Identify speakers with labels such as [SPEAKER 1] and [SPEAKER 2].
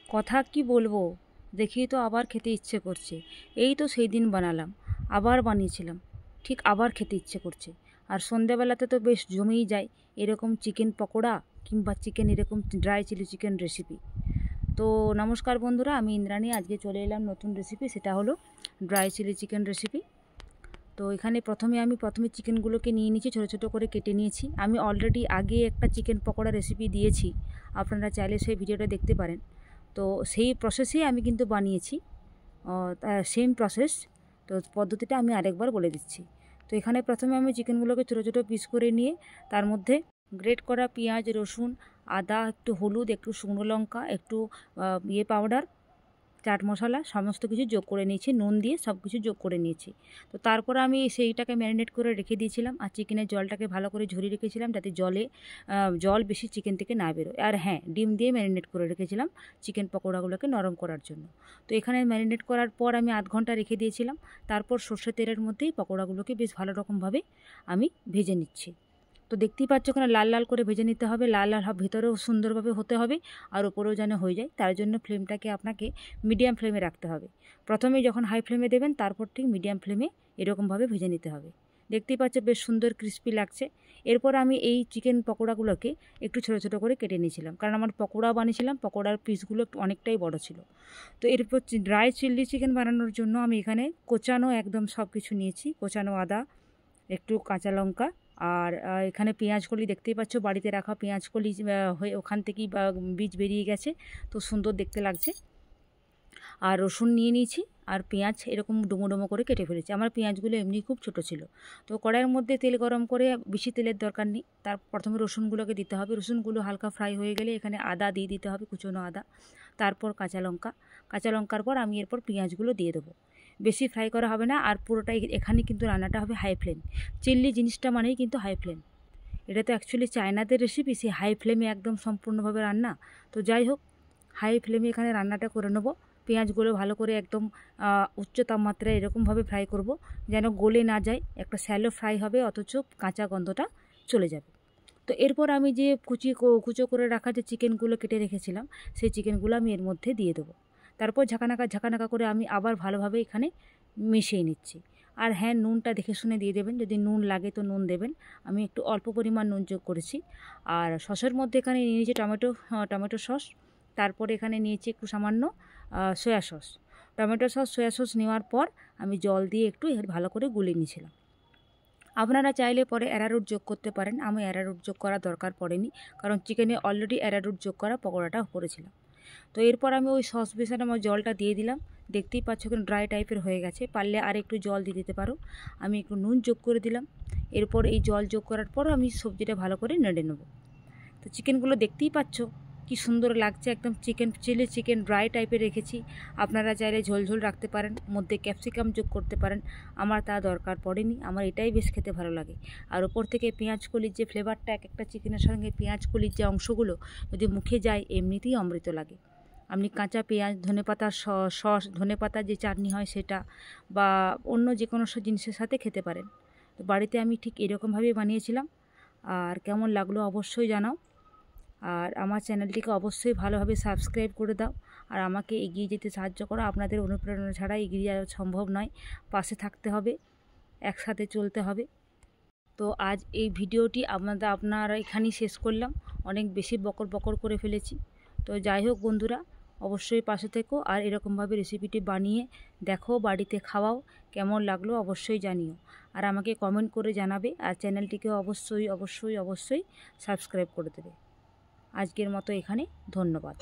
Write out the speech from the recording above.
[SPEAKER 1] কথা কি বলবো, দেখি তো আবার খেতে ইচ্ছে করছে। এই তো সেই দিন বানালাম, আবার বানিয়েছিলাম, ঠিক আবার খেতে ইচ্ছে করছে। আর সন্ধেবেলাতে তো বেশ জমেই যায় এরকম চিকেন পকোড়া কিংবা চিকেন এরকম ড্রাই চিলি চিকেন রেসিপি। তো নমস্কার বন্ধুরা, আমি ইন্দ্রাণী। আজকে চলে এলাম নতুন রেসিপি, সেটা হলো ড্রাই চিলি চিকেন রেসিপি। তো এখানে প্রথমে চিকেনগুলোকে নিয়ে নিয়েছি, ছোটো ছোটো করে কেটে নিয়েছি। আমি অলরেডি আগে একটা চিকেন পকোড়া রেসিপি দিয়েছি, আপনারা চাইলে সেই ভিডিওটা দেখতে পারেন। তো সেই প্রসেসেই আমি কিন্তু বানিয়েছি, সেম প্রসেস। তো পদ্ধতিটা আমি আরেকবার বলে দিচ্ছি। তো এখানে প্রথমে আমি চিকেনগুলোকে ছোটো ছোটো পিস করে নিয়ে তার মধ্যে গ্রেট করা পেঁয়াজ, রসুন, আদা, একটু হলুদ, একটু শুকনো লঙ্কা, একটু পাউডার, চাট মশলা সমস্ত কিছু যোগ করে নিয়েছি, নুন দিয়ে সব কিছু যোগ করে নিয়েছি। তো তারপর আমি সেইটাকে ম্যারিনেট করে রেখে দিয়েছিলাম, আর চিকেনের জলটাকে ভালো করে ঝরিয়ে রেখেছিলাম যাতে জল বেশি চিকেন থেকে না বেরোয়। আর হ্যাঁ, ডিম দিয়ে ম্যারিনেট করে রেখেছিলাম চিকেন পকোড়াগুলোকে নরম করার জন্য। তো এখানে ম্যারিনেট করার পর আমি আধ ঘন্টা রেখে দিয়েছিলাম। তারপর সর্ষের তেলের মধ্যেই পকোড়াগুলোকে বেশ ভালো রকমভাবে আমি ভেজে নিচ্ছি। তো দেখতেই পাচ্ছ ওখানে লাল লাল করে ভেজে নিতে হবে, লাল লাল ভেতরেও সুন্দরভাবে হতে হবে আর উপরেও যেন হয়ে যায়। তার জন্য ফ্লেমটাকে আপনাকে মিডিয়াম ফ্লেমে রাখতে হবে। প্রথমে যখন হাই ফ্লেমে দেবেন, তারপর ঠিক মিডিয়াম ফ্লেমে এরকমভাবে ভেজে নিতে হবে। দেখতেই পাচ্ছ বেশ সুন্দর ক্রিস্পি লাগছে। এরপর আমি এই চিকেন পকোড়াগুলোকে একটু ছোটো ছোটো করে কেটে নিয়েছিলাম, কারণ আমার পকোড়া বানিয়েছিলাম, পকোড়ার পিসগুলো অনেকটাই বড় ছিল। তো এরপর ড্রাই চিলি চিকেন বানানোর জন্য আমি এখানে কোচানো একদম সব কিছু নিয়েছি, কোচানো আদা, একটু কাঁচা লঙ্কা, আর এখানে পেঁয়াজকলি দেখতেই পাচ্ছ, বাড়িতে রাখা পেঁয়াজকলি হয়ে ওখান থেকেই বীজ বেরিয়ে গেছে, তো সুন্দর দেখতে লাগছে। আর রসুন নিয়ে নিয়েছি, আর পেঁয়াজ এরকম ডুমো ডুমো করে কেটে ফেলেছি। আমার পেঁয়াজগুলো এমনি খুব ছোট ছিল। তো কড়াইয়ের মধ্যে তেল গরম করে, বেশি তেলের দরকার নেই, তার প্রথমে রসুনগুলোকে দিতে হবে। রসুনগুলো হালকা ফ্রাই হয়ে গেলে এখানে আদা দিয়ে দিতে হবে, কুচনো আদা, তারপর কাঁচা লঙ্কা। কাঁচা লঙ্কার পর আমি এরপর পেঁয়াজগুলো দিয়ে দেবো। বেশি ফ্রাই করা হবে না, আর পুরোটাই এখানে কিন্তু রান্নাটা হবে হাই ফ্লেম। চিল্লি জিনিসটা মানেই কিন্তু হাই ফ্লেম। এটা তো অ্যাকচুয়ালি চায়নাদের রেসিপি, সেই হাই ফ্লেমে একদম সম্পূর্ণভাবে রান্না। তো যাই হোক, হাই ফ্লেমে এখানে রান্নাটা করে নেবো। পেঁয়াজগুলো ভালো করে একদম উচ্চ তাপমাত্রায় এরকমভাবে ফ্রাই করব যেন গলে না যায়, একটা শ্যালো ফ্রাই হবে অথচ কাঁচা গন্ধটা চলে যাবে। তো এরপর আমি যে কুচো করে রাখা যে চিকেনগুলো কেটে রেখেছিলাম, সেই চিকেনগুলো আমি এর মধ্যে দিয়ে দেবো। তারপর ঝাঁকানাকা করে আমি আবার ভালোভাবে এখানে মিশিয়ে নিচ্ছি। আর হ্যাঁ, নুনটা দেখে শুনে দিয়ে দেবেন, যদি নুন লাগে তো নুন দেবেন। আমি একটু অল্প পরিমাণ নুন যোগ করেছি। আর সসের মধ্যে এখানে নিয়ে নিয়েছি টমেটো সস, তারপরে এখানে নিয়েছি একটু সামান্য soya sauce. Tomato sauce, soya sauce নেওয়ার পর আমি জল দিয়ে একটু ভালো করে গুলিয়ে নিয়েছিলাম। আপনারা চাইলে পরে অ্যারারুট যোগ করতে পারেন, আমি অ্যারারুট যোগ করা দরকার পড়েনি, কারণ চিকেনে অলরেডি অ্যারারুট যোগ করা পকোড়াটা করেছিলাম। তো এরপর আমি ওই সস বেসানো আমার জলটা দিয়ে দিলাম। দেখতেই পাচ্ছ কিন্তু ড্রাই টাইপের হয়ে গেছে, পারলে আর একটু জল দিয়ে দিতে পারো। আমি একটু নুন যোগ করে দিলাম। এরপর এই জল যোগ করার পর আমি সবজিটা ভালো করে নেড়ে নেব। তো চিকেনগুলো দেখতেই পাচ্ছ কি সুন্দর লাগছে, একদম চিলি চিকেন ড্রাই টাইপের রেখেছি। আপনারা চাইলে ঝোল ঝোল রাখতে পারেন, মধ্যে ক্যাপসিকাম যোগ করতে পারেন, আমার তা দরকার পড়েনি, আমার এটাই বেশ খেতে ভালো লাগে। আর ওপর থেকে পেঁয়াজ কলির যে ফ্লেভারটা, এক একটা চিকেনের সঙ্গে পেঁয়াজ কলির যে অংশগুলো যদি মুখে যায় এমনিতেই অমৃত লাগে। আপনি কাঁচা পেঁয়াজ, ধনেপাতার সস, ধনেপাতার যে চাটনি হয় সেটা, বা অন্য যে কোনো জিনিসের সাথে খেতে পারেন। তো বাড়িতে আমি ঠিক এরকমভাবেই বানিয়েছিলাম। আর কেমন লাগলো অবশ্যই জানাও। আর আমার চ্যানেলটিকে অবশ্যই ভালোভাবে সাবস্ক্রাইব করে দাও, আর আমাকে এগিয়ে যেতে সাহায্য করো। আপনাদের অনুপ্রেরণা ছাড়া এগিয়ে যাওয়া সম্ভব নয়, পাশে থাকতে হবে, একসাথে চলতে হবে। তো আজ এই ভিডিওটি আপনারা এখানেই শেষ করলাম, অনেক বেশি বকর বকর করে ফেলেছি। তো যাই হোক বন্ধুরা, অবশ্যই পাশে থেকো, আর এরকমভাবে রেসিপিটি বানিয়ে দেখো, বাড়িতে খাওয়াও, কেমন লাগলো অবশ্যই জানিও, আর আমাকে কমেন্ট করে জানাবে। আর চ্যানেলটিকে অবশ্যই অবশ্যই অবশ্যই সাবস্ক্রাইব করে দেবে। আজকের মতো এখানে, ধন্যবাদ।